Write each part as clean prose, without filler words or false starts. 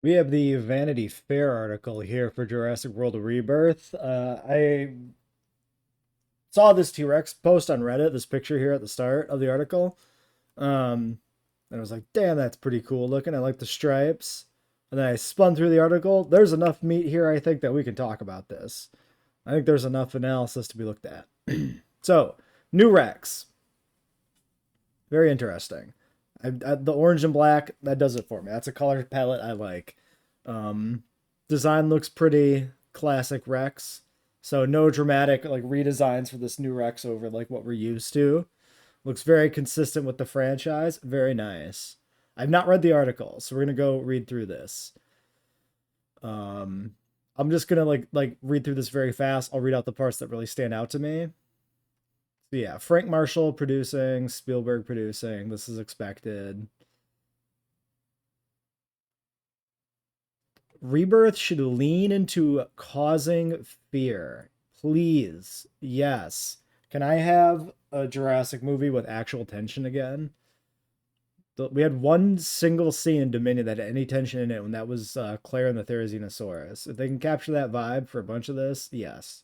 We have the Vanity Fair article here for Jurassic World Rebirth. I saw this T-Rex post on Reddit, this picture here at the start of the article. And I was like, damn, that's pretty cool looking. I like the stripes. And then I spun through the article. There's enough meat here, I think, that we can talk about this. I think there's enough analysis to be looked at. So, new Rex. Very interesting. The orange and black, that does it for me. That's a color palette I like. Um, Design looks pretty classic Rex. So no dramatic like redesigns for this new Rex over like what we're used to. Looks very consistent with the franchise. Very nice. I've not read the article, so we're gonna go read through this. Um, I'm just gonna like read through this very fast. I'll read out the parts that really stand out to me. So yeah, Frank Marshall producing, Spielberg producing. This is expected. Rebirth should lean into causing fear. Please. Yes. Can I have a Jurassic movie with actual tension again? We had one single scene in Dominion that had any tension in it, when that was Claire and the Therizinosaurus. If they can capture that vibe for a bunch of this, yes.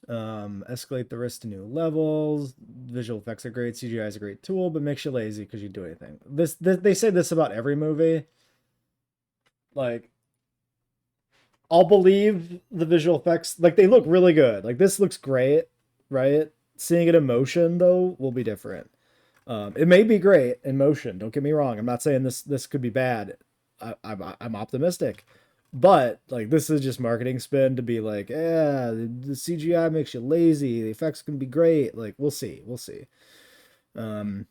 Escalate the risk to new levels. Visual effects are great. CGI is a great tool, but makes you lazy because you do anything. This they say this about every movie. Like, I'll believe the visual effects. Like, they look really good. Like, this looks great, right? Seeing it in motion though will be different. It may be great in motion. Don't get me wrong. I'm not saying this could be bad. I'm optimistic, but like this is just marketing spin to be like, yeah, the CGI makes you lazy. The effects can be great. Like we'll see, we'll see. Um,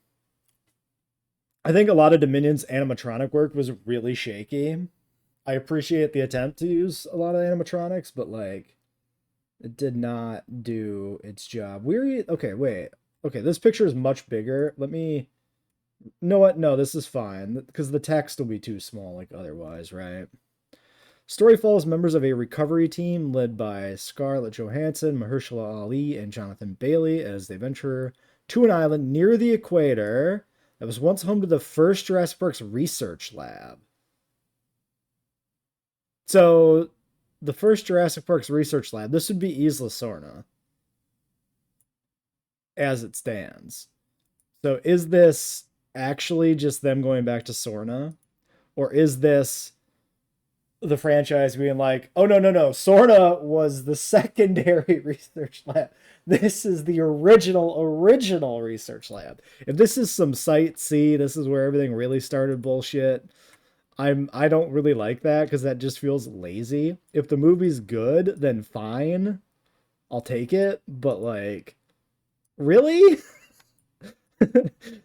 I think a lot of Dominion's animatronic work was really shaky. I appreciate the attempt to use a lot of animatronics, but like it did not do its job. Weary. Okay, wait. Okay, this picture is much bigger. Let me. You know what? No, this is fine because the text will be too small, like otherwise, right? Story follows members of a recovery team led by Scarlett Johansson, Mahershala Ali, and Jonathan Bailey as they venture to an island near the equator that was once home to the first Jurassic Park's research lab. So, the first Jurassic Park's research lab, this would be Isla Sorna as it stands. So, is this actually just them going back to Sorna? Or is this the franchise being like, oh no, no, no, Sorna was the secondary research lab. This is the original research lab. If this is some Site C, this is where everything really started bullshit. I don't really like that because that just feels lazy. If the movie's good, then fine. I'll take it. But like, really?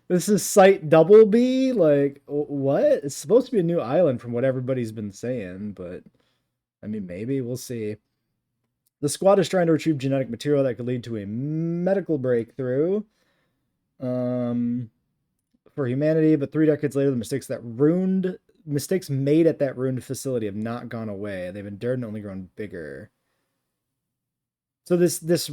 This is Site Double B? Like, what? It's supposed to be a new island from what everybody's been saying, but I mean, maybe we'll see. The squad is trying to retrieve genetic material that could lead to a medical breakthrough um, for humanity, but 3 decades later, the mistakes made at that ruined facility have not gone away. They've endured and only grown bigger. So this sentence,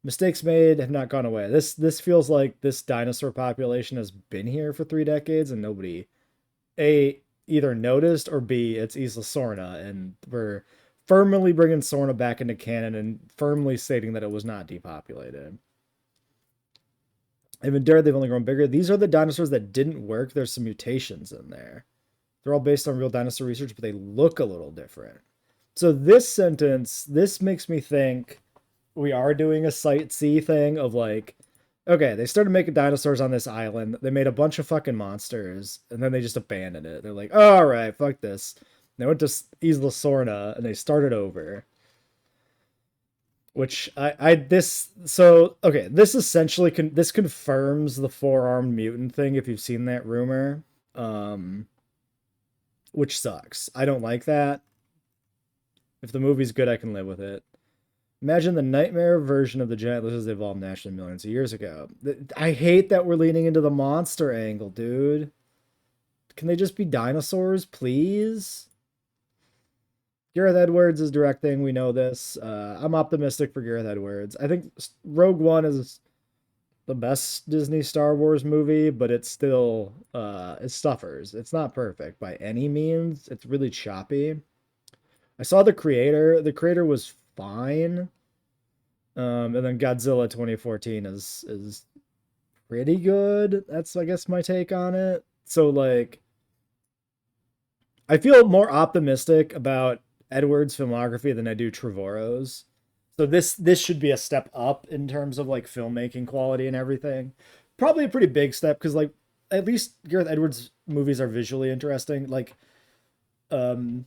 mistakes made have not gone away. This feels like this dinosaur population has been here for 3 decades and nobody a either noticed, or B, it's Isla Sorna, and we're firmly bringing Sorna back into canon and firmly stating that it was not depopulated. They've endured, they've only grown bigger. These are the dinosaurs that didn't work. There's some mutations in there. They're all based on real dinosaur research, but they look a little different. So this sentence, this makes me think we are doing a Site C thing of like, okay, they started making dinosaurs on this island. They made a bunch of fucking monsters, and then they just abandoned it. They're like, oh, all right, fuck this. And they went to Isla Sorna, and they started over. Which this essentially this confirms the four-armed mutant thing if you've seen that rumor, which sucks. I don't like that. If the movie's good, I can live with it. Imagine the nightmare version of the giant lizards that evolved naturally millions of years ago. I hate that we're leaning into the monster angle, dude. Can they just be dinosaurs, please? Gareth Edwards is directing. We know this. I'm optimistic for Gareth Edwards. I think Rogue One is the best Disney Star Wars movie, but it's still it suffers. It's not perfect by any means. It's really choppy. I saw the creator. The creator was fine. And then Godzilla 2014 is pretty good. That's I guess my take on it. So like I feel more optimistic about Edward's filmography than I do Trevorrow's. So this should be a step up in terms of like filmmaking quality and everything. Probably a pretty big step because like at least Gareth Edwards movies are visually interesting. Like um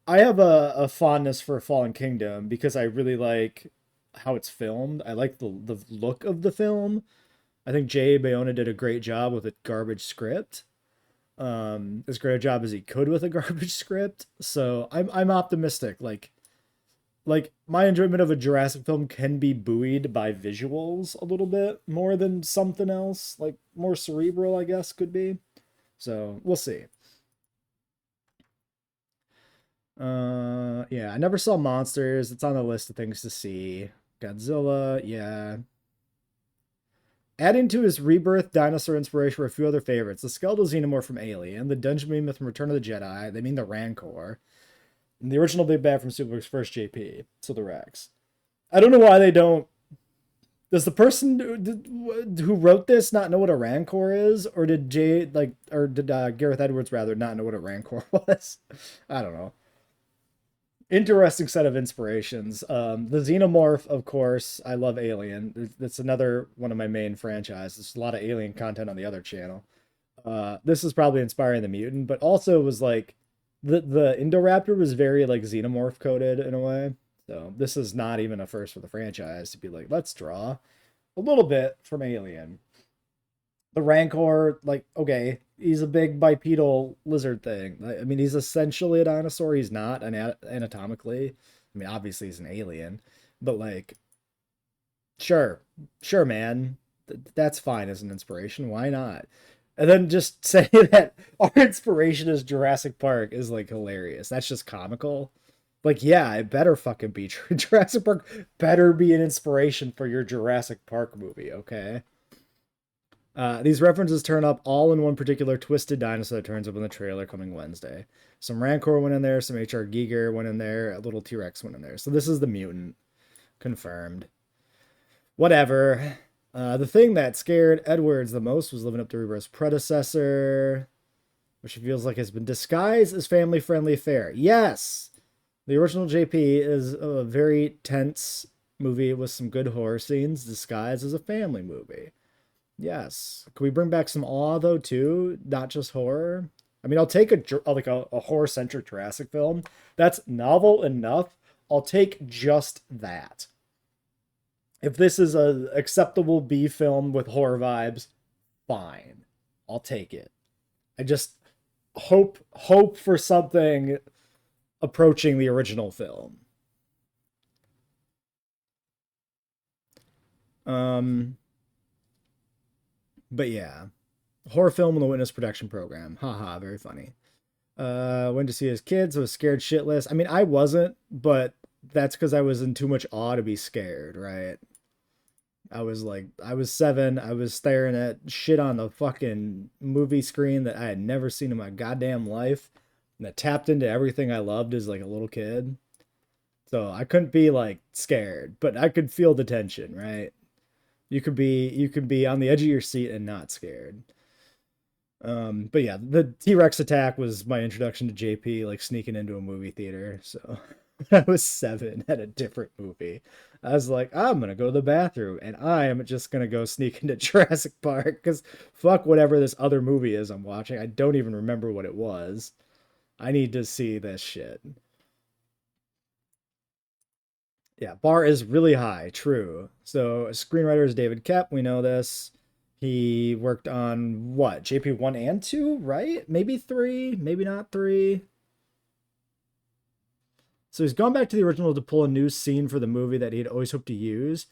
I have a fondness for Fallen Kingdom because I really like how it's filmed. I like the look of the film. I think Jay Bayona did a great job with a garbage script. As great a job as he could with a garbage script. So I'm optimistic. Like my enjoyment of a Jurassic film can be buoyed by visuals a little bit more than something else, like more cerebral, I guess could be. So we'll see. Yeah, I never saw Monsters. It's on the list of things to see. Godzilla, yeah. Adding to his Rebirth dinosaur inspiration were a few other favorites. The skeletal xenomorph from Alien, the dungeon mammoth from Return of the Jedi, they mean the Rancor, and the original Big Bad from Superbook's first JP, so the Rex. I don't know why they don't. Does the person who wrote this not know what a Rancor is, or did Gareth Edwards rather not know what a Rancor was? I don't know. Interesting set of inspirations. The Xenomorph, of course. I love Alien. That's another one of my main franchises. There's a lot of Alien content on the other channel. This is probably inspiring the Mutant, but also was like the Indoraptor was very like Xenomorph coded in a way. So this is not even a first for the franchise to be like, let's draw a little bit from Alien. The Rancor, like, okay, he's a big bipedal lizard thing. I mean, he's essentially a dinosaur. He's not anatomically. I mean, obviously he's an alien, but like, sure, sure, man, that's fine as an inspiration. Why not? And then just say that our inspiration is Jurassic Park is like hilarious. That's just comical. Like, yeah, it better fucking be Jurassic Park. Better be an inspiration for your Jurassic Park movie, okay? These references turn up all in one particular twisted dinosaur that turns up in the trailer coming Wednesday. Some Rancor went in there, some HR Giger went in there, a little T-Rex went in there. So this is the mutant. Confirmed. Whatever. The thing that scared Edwards the most was living up to Rebirth's predecessor, which feels like has been disguised as family-friendly fare. Yes! The original JP is a very tense movie with some good horror scenes disguised as a family movie. Yes. Can we bring back some awe though too, not just horror? I mean, I'll take a horror centric Jurassic film that's novel enough. I'll take just that. If this is a acceptable B film with horror vibes, fine. I'll take it. I just hope for something approaching the original film. But yeah, horror film in the Witness Protection Program. Haha, very funny. Went to see his kids. I was scared shitless. I mean, I wasn't, but that's because I was in too much awe to be scared, right? I was 7. I was staring at shit on the fucking movie screen that I had never seen in my goddamn life, and that tapped into everything I loved as like a little kid. So I couldn't be like scared, but I could feel the tension, right? You could be on the edge of your seat and not scared. But yeah, the T-Rex attack was my introduction to JP, like sneaking into a movie theater. So I was 7 at a different movie. I was like, I'm gonna go to the bathroom and I am just gonna go sneak into Jurassic Park because fuck whatever this other movie is I'm watching. I don't even remember what it was. I need to see this shit. Yeah, bar is really high. True. So screenwriter is David Kep. We know this. He worked on what? JP 1 and 2, right? Maybe 3, maybe not 3. So he's gone back to the original to pull a new scene for the movie that he had always hoped to use.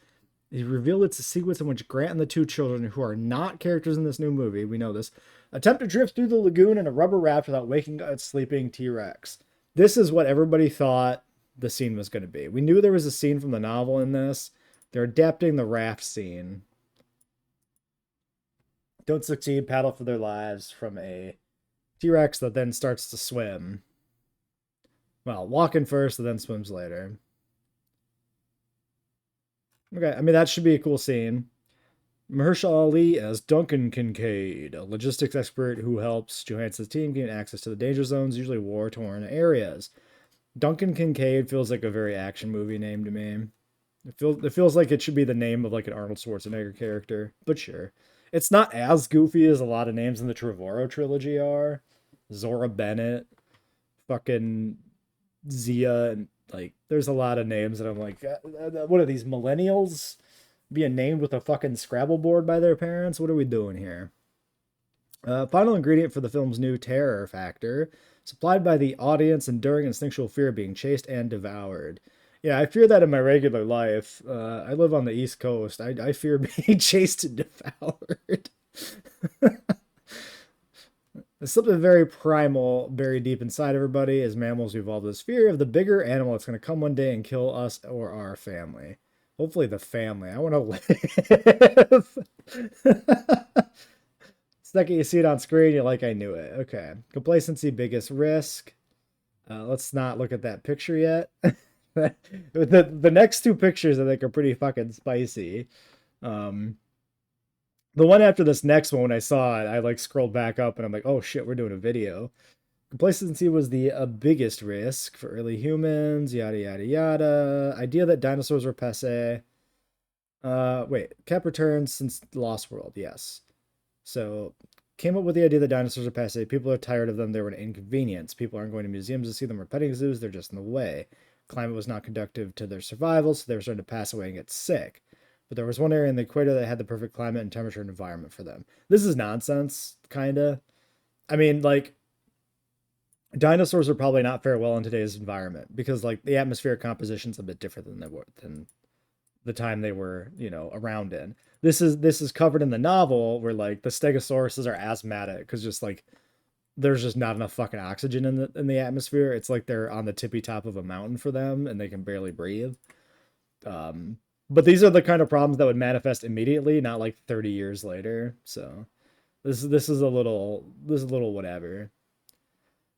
He revealed it's a sequence in which Grant and the 2 children, who are not characters in this new movie, we know this, attempt to drift through the lagoon in a rubber raft without waking a sleeping T-Rex. This is what everybody thought the scene was going to be. We knew there was a scene from the novel in this. They're adapting the raft scene. don't succeed, paddle for their lives from a T-Rex that then starts to swim. Well, walking first and then swims later. Okay, I mean, that should be a cool scene. Mahershala Ali as Duncan Kincaid, a logistics expert who helps Johansson's team gain access to the danger zones, usually war-torn areas. Duncan Kincaid feels like a very action movie name to me. It feels like it should be the name of like an Arnold Schwarzenegger character, but sure. It's not as goofy as a lot of names in the Trevorrow trilogy are. Zora Bennett, fucking Zia, and like there's a lot of names that I'm like, what are these millennials being named with a fucking Scrabble board by their parents? What are we doing here? Final ingredient for the film's new terror factor, supplied by the audience, enduring instinctual fear of being chased and devoured. Yeah, I fear that in my regular life. I live on the East Coast. I fear being chased and devoured. There's something very primal buried deep inside everybody. As mammals, we evolve this fear of the bigger animal that's going to come one day and kill us or our family. Hopefully the family. I want to live. Second you see it on screen, you're like, I knew it. Okay. Complacency, biggest risk. Let's not look at that picture yet. The next two pictures I think are pretty fucking spicy. The one after this next one, when I saw it, I like scrolled back up and I'm like, oh shit, we're doing a video. Complacency was the biggest risk for early humans, yada yada yada. Idea that dinosaurs were passe. Wait, Cap returns since the Lost World, yes. So came up with the idea that dinosaurs are passe. People are tired of them. They were an inconvenience. People aren't going to museums to see them or petting zoos. They're just in the way. Climate was not conducive to their survival, so they were starting to pass away and get sick. But there was one area in the equator that had the perfect climate and temperature and environment for them. This is nonsense, kinda. I mean, like, dinosaurs are probably not fare well in today's environment because, like, the atmospheric composition's a bit different than the time they were, around in. This is covered in the novel where like the stegosauruses are asthmatic because just like there's just not enough fucking oxygen in the atmosphere. It's like they're on the tippy top of a mountain for them and they can barely breathe. But these are the kind of problems that would manifest immediately, not like 30 years later. So this is a little whatever.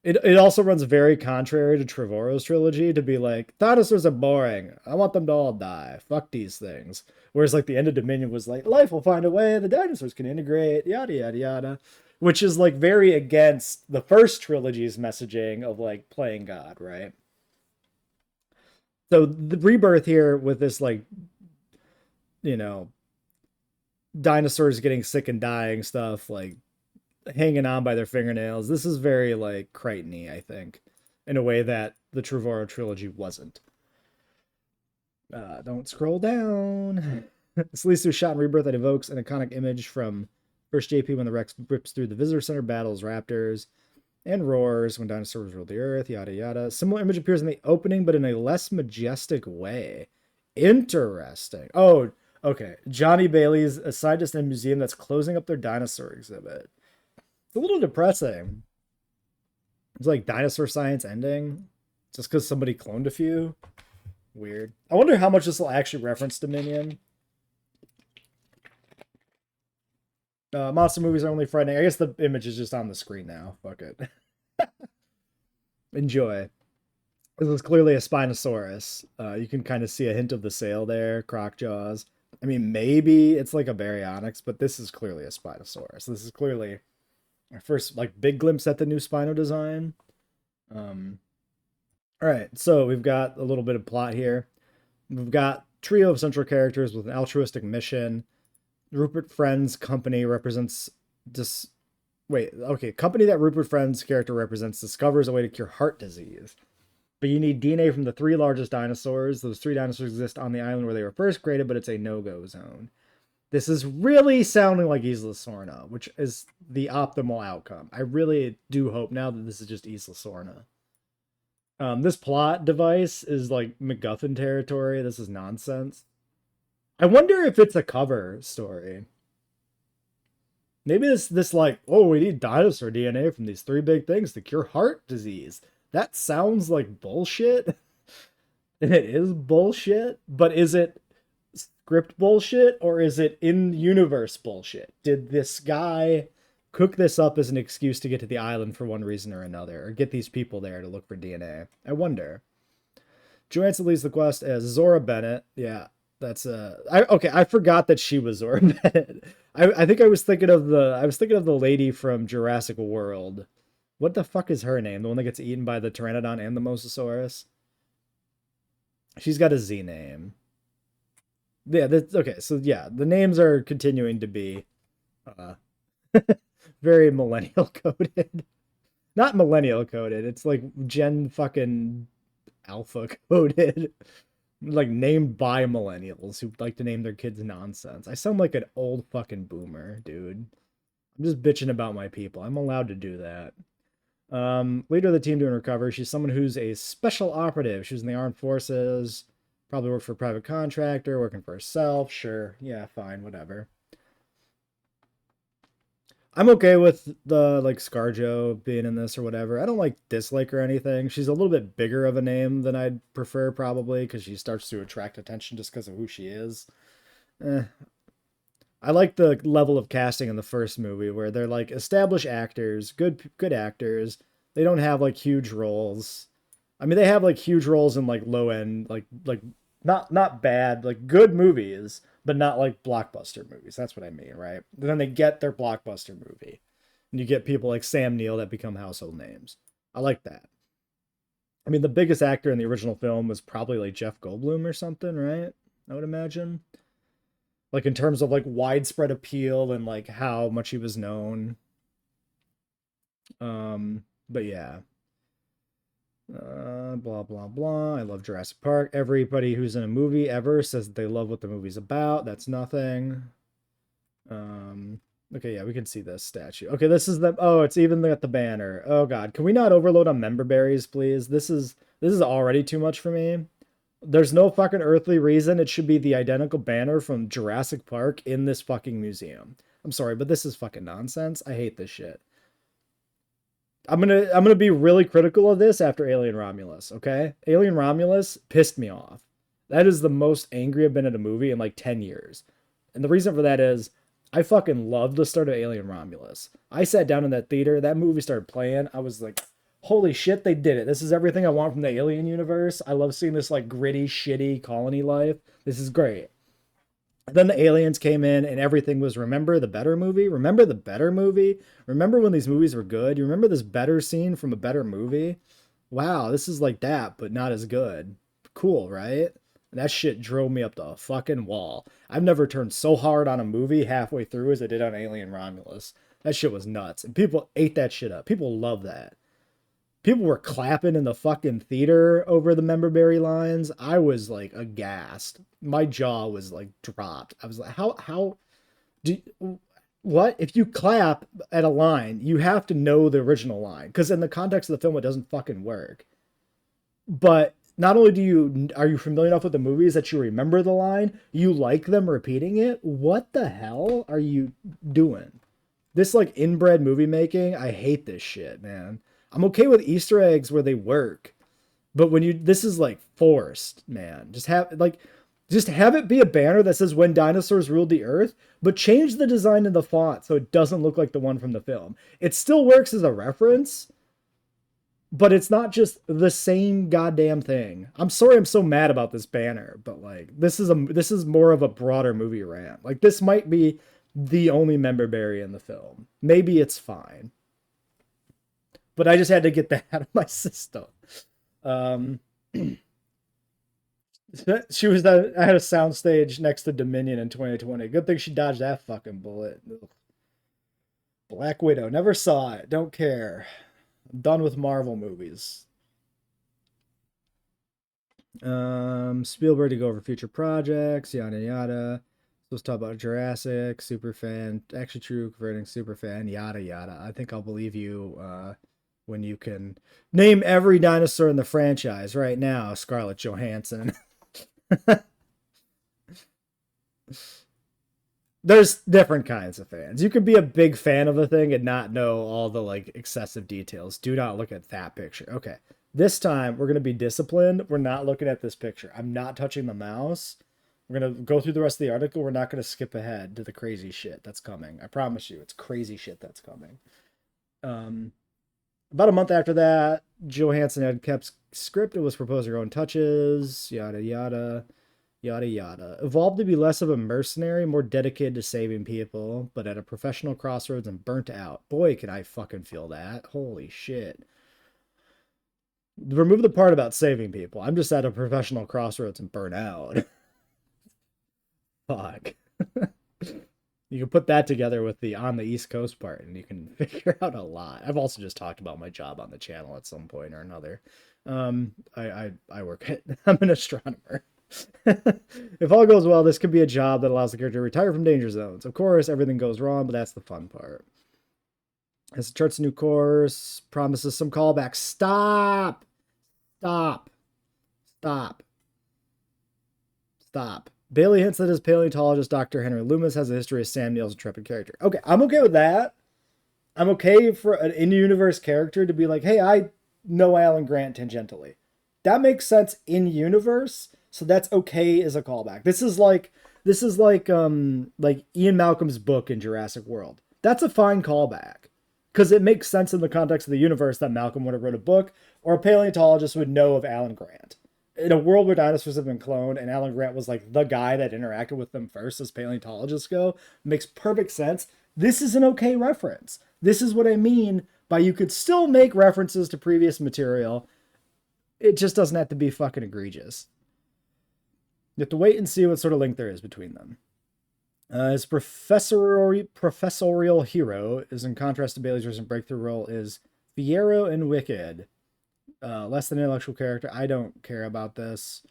It also runs very contrary to Trevorrow's trilogy to be like, dinosaurs are boring. I want them to all die. Fuck these things. Whereas like the end of Dominion was like, life will find a way, the dinosaurs can integrate, yada yada yada. Which is like very against the first trilogy's messaging of like playing God, right? So the Rebirth here with this like, dinosaurs getting sick and dying stuff, like hanging on by their fingernails. This is very like Crichton-y, I think, in a way that the Trevorrow trilogy wasn't. Don't scroll down. Slisu shot in Rebirth that evokes an iconic image from first JP when the Rex rips through the visitor center, battles raptors, and roars when dinosaurs rule the earth, yada yada. Similar image appears in the opening, but in a less majestic way. Interesting. Oh, okay. Johnny Bailey's a scientist in a museum that's closing up their dinosaur exhibit. It's a little depressing. It's like dinosaur science ending just because somebody cloned a few. Weird. I wonder how much this will actually reference Dominion. Monster movies are only frightening. I guess the image is just on the screen now. Fuck it. Enjoy. This is clearly a Spinosaurus. You can kind of see a hint of the sail there, croc jaws. I mean, maybe it's like a baryonyx, but this is clearly a Spinosaurus. This is clearly our first like big glimpse at the new Spino design. All right, so we've got a little bit of plot here. We've got trio of central characters with an altruistic mission. Rupert Friend's company represents company that Rupert Friend's character represents discovers a way to cure heart disease. But you need DNA from the three largest dinosaurs. Those three dinosaurs exist on the island where they were first created, but it's a no-go zone. This is really sounding like Isla Sorna, which is the optimal outcome. I really do hope now that this is just Isla Sorna. This plot device is like MacGuffin territory. This is nonsense. I wonder if it's a cover story. Maybe this like, oh, we need dinosaur DNA from these three big things to cure heart disease. That sounds like bullshit. And it is bullshit, but is it script bullshit or is it in universe bullshit? Did this guy cook this up as an excuse to get to the island for one reason or another, or get these people there to look for DNA? I wonder. Johansson leads the quest as Zora Bennett. Yeah, that's okay. I forgot that she was Zora Bennett. I think I was thinking of the lady from Jurassic World. What the fuck is her name? The one that gets eaten by the Pteranodon and the Mosasaurus. She's got a Z name. Yeah, that's okay. So yeah, the names are continuing to be very millennial coded. Not millennial coded. It's like Gen fucking alpha coded. Like named by millennials who like to name their kids nonsense. I sound like an old fucking boomer, dude. I'm just bitching about my people. I'm allowed to do that. Leader of the team doing recovery. She's someone who's a special operative. She was in the armed forces. Probably worked for a private contractor, working for herself. Sure. Yeah, fine, whatever. I'm okay with the like ScarJo being in this or whatever. I don't like dislike or anything. She's a little bit bigger of a name than I'd prefer probably because she starts to attract attention just because of who she is. Eh. I like the level of casting in the first movie where they're like established actors, good actors. They don't have like huge roles. I mean, they have like huge roles in like low end, like not bad, like good movies, but not like blockbuster movies. That's what I mean, right? Then they get their blockbuster movie, and you get people like Sam Neill that become household names. I like that. I mean, the biggest actor in the original film was probably like Jeff Goldblum or something, right? I would imagine. Like in terms of like widespread appeal and like how much he was known. But yeah. Blah blah blah. I love Jurassic Park. Everybody who's in a movie ever says that they love what the movie's about. That's nothing. Okay, yeah, we can see this statue. Okay, this is the it's even got the banner. Oh god, can we not overload on member berries, please? This is already too much for me. There's no fucking earthly reason it should be the identical banner from Jurassic Park in this fucking museum. I'm sorry, but this is fucking nonsense. I hate this shit. I'm gonna be really critical of this after Alien Romulus, okay? Alien Romulus pissed me off. That is the most angry I've been at a movie in like 10 years. And the reason for that is I fucking loved the start of Alien Romulus. I sat down in that theater, that movie started playing, I was like, holy shit, they did it. This is everything I want from the Alien universe. I love seeing this like gritty, shitty colony life. This is great. Then the aliens came in and everything was remember the better movie? Remember the better movie? Remember when these movies were good? You remember this better scene from a better movie? Wow, this is like that, but not as good. Cool, right? And that shit drove me up the fucking wall. I've never turned so hard on a movie halfway through as I did on Alien Romulus. That shit was nuts. And people ate that shit up. People love that. People were clapping in the fucking theater over the member berry lines. I was like aghast. My jaw was like dropped. I was like, how do what? If you clap at a line, you have to know the original line because in the context of the film, it doesn't fucking work. But not only are you familiar enough with the movies that you remember the line, you like them repeating it. What the hell are you doing? This like inbred movie making, I hate this shit, man. I'm okay with Easter eggs where they work, but when this is like forced, man. Just have it be a banner that says when dinosaurs ruled the earth, but change the design of the font so it doesn't look like the one from the film. It still works as a reference, but it's not just the same goddamn thing. I'm sorry I'm so mad about this banner, but like this is more of a broader movie rant. Like this might be the only member berry in the film. Maybe it's fine. But I just had to get that out of my system. She was at a soundstage next to Dominion in 2020. Good thing she dodged that fucking bullet. Ugh. Black Widow. Never saw it. Don't care. I'm done with Marvel movies. Spielberg to go over future projects. Yada yada. Let's talk about Jurassic. Super fan. Actually true. Converting super fan. Yada yada. I think I'll believe you. When you can name every dinosaur in the franchise right now, Scarlett Johansson. There's different kinds of fans. You could be a big fan of a thing and not know all the like excessive details. Do not look at that picture. Okay. This time we're going to be disciplined. We're not looking at this picture. I'm not touching the mouse. We're gonna go through the rest of the article. We're not gonna skip ahead to the crazy shit that's coming. I promise you, it's crazy shit that's coming. Um, about a month after that, Johansson had kept script. It was proposed her own touches. Yada yada yada yada. Evolved to be less of a mercenary, more dedicated to saving people, but at a professional crossroads and burnt out. Boy, can I fucking feel that. Holy shit. Remove the part about saving people. I'm just at a professional crossroads and burnt out. Fuck. You can put that together with the on the East Coast part and you can figure out a lot. I've also just talked about my job on the channel at some point or another. I work at, I'm an astronomer. If all goes well, this could be a job that allows the character to retire from danger zones. Of course, everything goes wrong, but that's the fun part. As it charts a new course, promises some callbacks. Stop! Stop! Stop! Stop. Bailey hints that his paleontologist, Dr. Henry Loomis, has a history of Sam Neill's intrepid character. Okay, I'm okay with that. I'm okay for an in-universe character to be like, hey, I know Alan Grant tangentially. That makes sense in universe, so that's okay as a callback. This is like Ian Malcolm's book in Jurassic World. That's a fine callback because it makes sense in the context of the universe that Malcolm would have wrote a book or a paleontologist would know of Alan Grant. In a world where dinosaurs have been cloned and Alan Grant was like the guy that interacted with them first as paleontologists go, makes perfect sense. This is an okay reference. This is what I mean by you could still make references to previous material. It just doesn't have to be fucking egregious. You have to wait and see what sort of link there is between them. His professorial hero is in contrast to Bailey's recent breakthrough role is Fiyero and Wicked. Less than intellectual character. I don't care about this.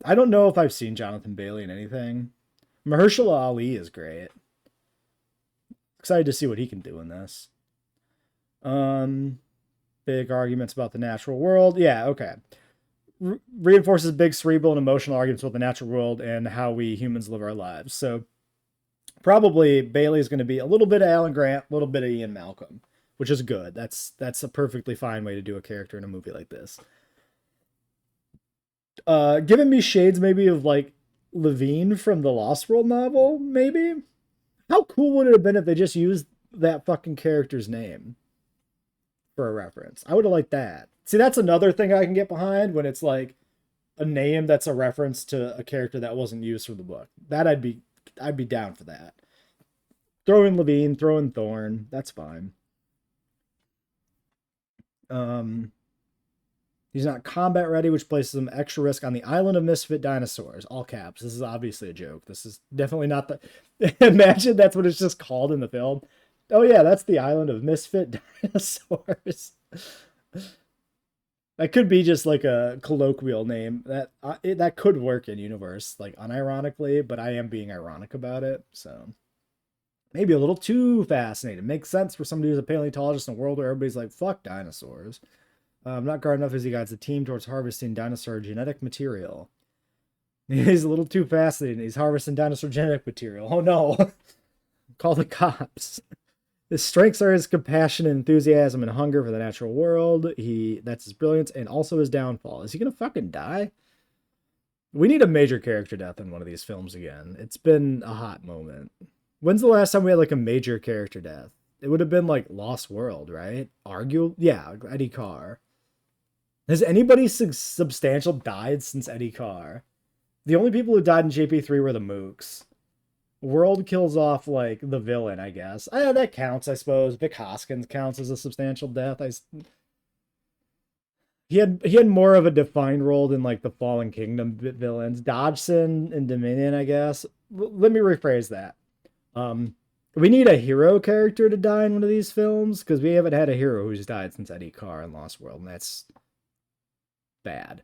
I don't know if I've seen Jonathan Bailey in anything. Mahershala Ali is great. Excited to see what he can do in this. Big arguments about the natural world. Yeah, okay. Reinforces big cerebral and emotional arguments about the natural world and how we humans live our lives. So probably Bailey is going to be a little bit of Alan Grant, a little bit of Ian Malcolm, which is good. That's a perfectly fine way to do a character in a movie like this. Giving me shades maybe of like Levine from the Lost World novel, maybe? How cool would it have been if they just used that fucking character's name for a reference? I would have liked that. See, that's another thing I can get behind when it's like a name that's a reference to a character that wasn't used from the book. That I'd be down for that. Throw in Levine, throw in Thorne, that's fine. He's not combat ready, which places him extra risk on the island of misfit dinosaurs. All caps. This is obviously a joke. This is definitely not the... Imagine that's what it's just called in the film. Oh yeah, that's the island of misfit dinosaurs. That could be just like a colloquial name. That could work in universe, like unironically, but I am being ironic about it, so... Maybe a little too fascinating. Makes sense for somebody who's a paleontologist in a world where everybody's like, fuck dinosaurs. Not guard enough as he guides the team towards harvesting dinosaur genetic material. He's a little too fascinating. He's harvesting dinosaur genetic material. Oh no. Call the cops. His strengths are his compassion and enthusiasm and hunger for the natural world. That's his brilliance and also his downfall. Is he gonna fucking die? We need a major character death in one of these films again. It's been a hot moment. When's the last time we had like a major character death? It would have been like Lost World, right? Yeah, Eddie Carr. Has anybody substantial died since Eddie Carr? The only people who died in JP3 were the Mooks. World kills off like the villain, I guess. That counts, I suppose. Vic Hoskins counts as a substantial death. He had more of a defined role than like the Fallen Kingdom villains. Dodgson and Dominion, I guess. Let me rephrase that. We need a hero character to die in one of these films because we haven't had a hero who's died since Eddie Carr in Lost World, and that's bad.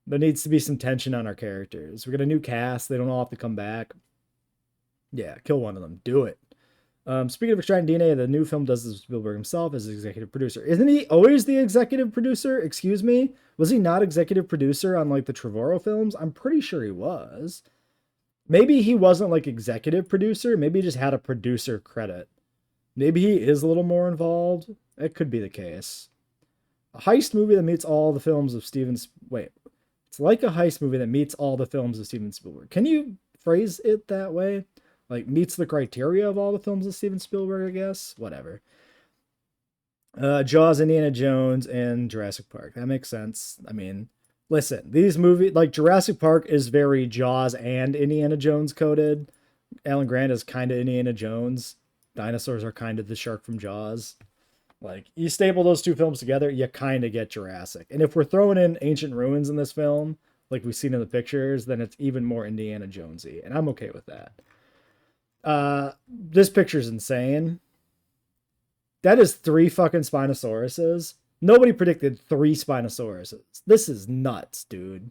There needs to be some tension on our characters. We got a new cast; they don't all have to come back. Yeah, kill one of them. Do it. Speaking of extracting DNA, the new film does this with Spielberg himself as executive producer. Isn't he always the executive producer? Excuse me? Was he not executive producer on like the Trevorrow films? I'm pretty sure he was. Maybe he wasn't like executive producer. Maybe he just had a producer credit. Maybe he is a little more involved. It could be the case. A heist movie that meets all the films of Steven... Wait. It's like a heist movie that meets all the films of Steven Spielberg. Can you phrase it that way. Like, meets the criteria of all the films of Steven Spielberg, I guess. Whatever. Jaws, Indiana Jones, and Jurassic Park. That makes sense. I mean, listen, these movies, like Jurassic Park is very Jaws and Indiana Jones coded. Alan Grant is kind of Indiana Jones. Dinosaurs are kind of the shark from Jaws. Like, you staple those two films together, you kind of get Jurassic. And if we're throwing in ancient ruins in this film, like we've seen in the pictures, then it's even more Indiana Jonesy, and I'm okay with that. This picture's insane. That is 3 fucking Spinosauruses. Nobody predicted 3 Spinosauruses. This is nuts, dude.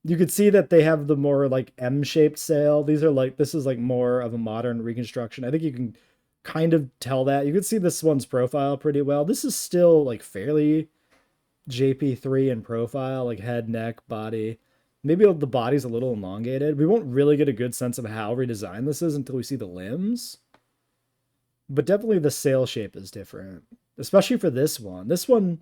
You could see that they have the more like M-shaped sail. These are like, this is like more of a modern reconstruction. I think you can kind of tell that. You can see this one's profile pretty well. This is still like fairly JP3 in profile, like head, neck, body. Maybe the body's a little elongated. We won't really get a good sense of how redesigned this is until we see the limbs. But definitely the sail shape is different, especially for this one. This one,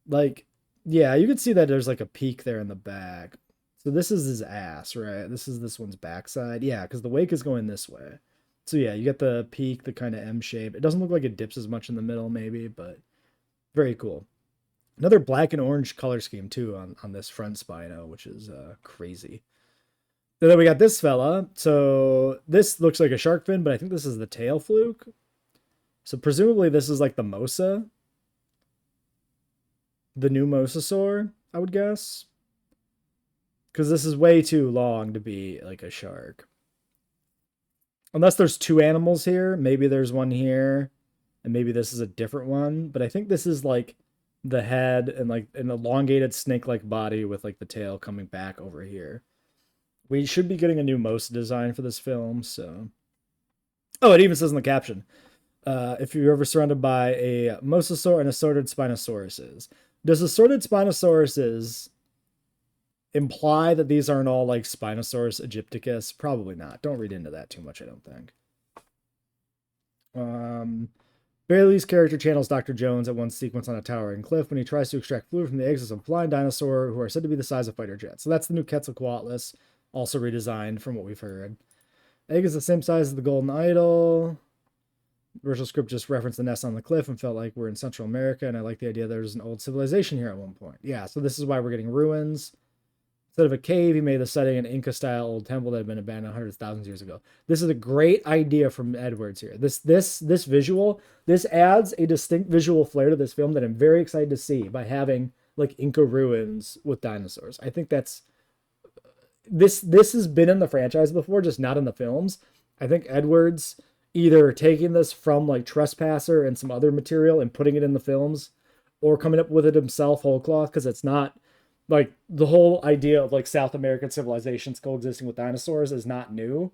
like, yeah, you can see that there's like a peak there in the back. So this is his ass, right? This is this one's backside. Yeah, because the wake is going this way. So yeah, you get the peak, the kind of M shape. It doesn't look like it dips as much in the middle, maybe, but very cool. Another black and orange color scheme too on this front Spino, which is crazy. And then we got this fella. So this looks like a shark fin, but I think this is the tail fluke. So presumably this is like the Mosa. The new Mosasaur, I would guess. Because this is way too long to be like a shark. Unless there's 2 animals here. Maybe there's one here. And maybe this is a different one. But I think this is like the head and like an elongated snake-like body with like the tail coming back over here. We should be getting a new Mosa design for this film, so... Oh, it even says in the caption, if you're ever surrounded by a Mosasaur and assorted Spinosauruses. Does assorted Spinosauruses imply that these aren't all like Spinosaurus aegypticus? Probably not. Don't read into that too much, I don't think. Bailey's character channels Dr. Jones at one sequence on a towering cliff when he tries to extract fluid from the eggs of a flying dinosaur who are said to be the size of fighter jets. So that's the new Quetzalcoatlus, also redesigned from what we've heard. Egg is the same size as the golden idol. The original script just referenced the nest on the cliff and felt like we're in Central America, and I like the idea there's an old civilization here at one point. Yeah, so this is why we're getting ruins. Instead of a cave, he made the setting an Inca-style old temple that had been abandoned hundreds of thousands of years ago. This is a great idea from Edwards here. This visual, this adds a distinct visual flair to this film that I'm very excited to see by having like Inca ruins with dinosaurs. I think that's this has been in the franchise before, just not in the films. I think Edwards either taking this from like Trespasser and some other material and putting it in the films, or coming up with it himself whole cloth, because it's not like the whole idea of like South American civilizations coexisting with dinosaurs is not new.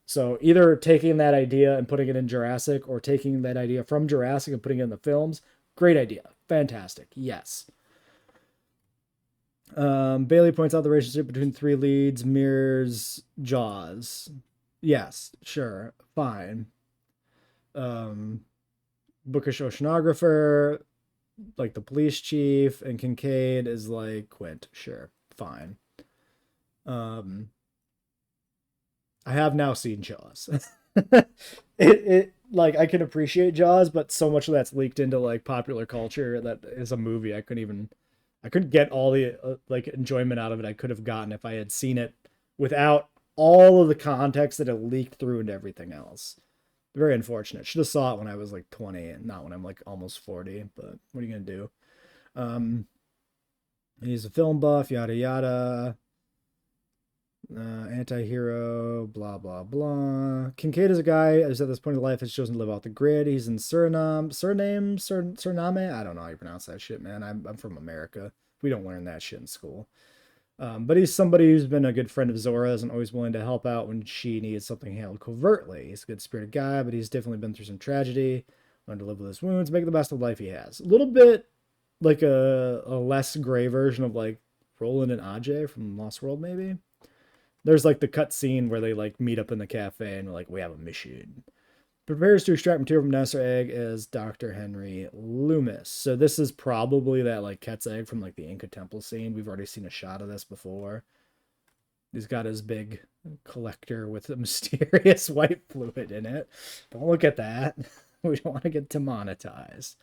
So either taking that idea and putting it in Jurassic, or taking that idea from Jurassic and putting it in the films. Great idea. Fantastic. Yes. Bailey points out the relationship between 3 leads mirrors Jaws. Yes, sure, fine. Bookish oceanographer, like the police chief, and Kincaid is like Quint. Sure, fine. I have now seen Jaws. it like I can appreciate Jaws, but so much of that's leaked into like popular culture that is a movie I couldn't get all the like enjoyment out of it I could have gotten if I had seen it without all of the context that it leaked through into everything else. Very unfortunate. Should have saw it when I was like 20 and not when I'm like almost 40, but what are you gonna do? He's a film buff, yada yada. Anti-hero, blah blah blah. Kincaid is a guy who's at this point in life has chosen to live off the grid. He's in Suriname. I don't know how you pronounce that shit, man. I'm from America. We don't learn that shit in school. But he's somebody who's been a good friend of Zora's and always willing to help out when she needs something handled covertly. He's a good-spirited guy, but he's definitely been through some tragedy. Learned to live with his wounds, make the best of the life he has. A little bit like a less gray version of like Roland and Ajay from Lost World, maybe. There's like the cut scene where they like meet up in the cafe and like, we have a mission. Prepares to extract material from dinosaur egg is Dr. Henry Loomis. So this is probably that like Ket's egg from like the Inca temple scene. We've already seen a shot of this before. He's got his big collector with a mysterious white fluid in it. Don't look at that. We don't want to get demonetized.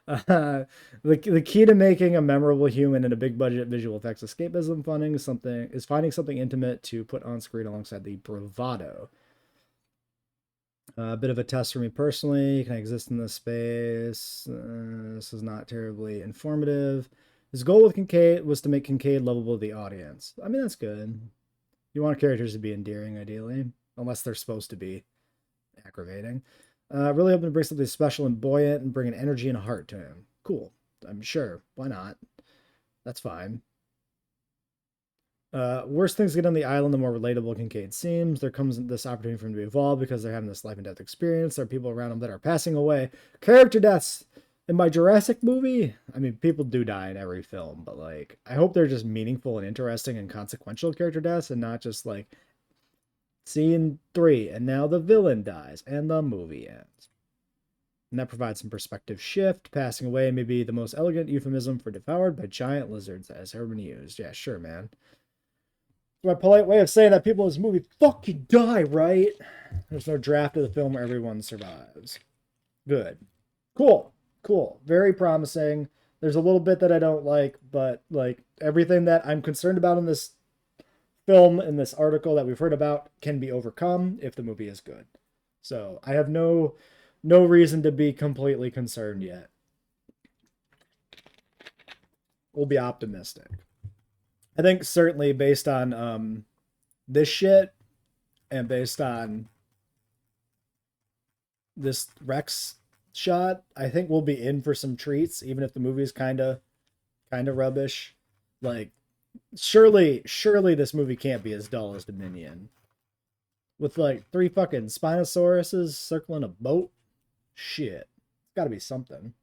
The key to making a memorable human in a big budget visual effects escapism funding is finding something intimate to put on screen alongside the bravado. A bit of a test for me personally. Can I exist in this space? This is not terribly informative. His goal with Kincaid was to make Kincaid lovable to the audience. I mean, that's good. You want characters to be endearing, ideally, unless they're supposed to be aggravating. Really hoping to bring something special and buoyant and bring an energy and heart to him. Cool. I'm sure. Why not? That's fine. Worse things get on the island, the more relatable Kincaid seems. There comes this opportunity for him to evolve because they're having this life and death experience. There are people around him that are passing away. Character deaths in my Jurassic movie. I mean, people do die in every film, but like, I hope they're just meaningful and interesting and consequential character deaths and not just like scene 3 and now the villain dies and the movie ends. And that provides some perspective shift. Passing away may be the most elegant euphemism for devoured by giant lizards that has ever been used. Yeah, sure, man. My polite way of saying that people in this movie fucking die, right? There's no draft of the film where everyone survives. Good. Cool. Cool. Very promising. There's a little bit that I don't like, but like everything that I'm concerned about in this film, in this article that we've heard about, can be overcome if the movie is good. So I have no reason to be completely concerned yet. We'll be optimistic. I think certainly based on this shit and based on this Rex shot, I think we'll be in for some treats, even if the movie's kind of rubbish. Like, surely this movie can't be as dull as Dominion. With like 3 fucking Spinosauruses circling a boat? Shit. It's gotta be something.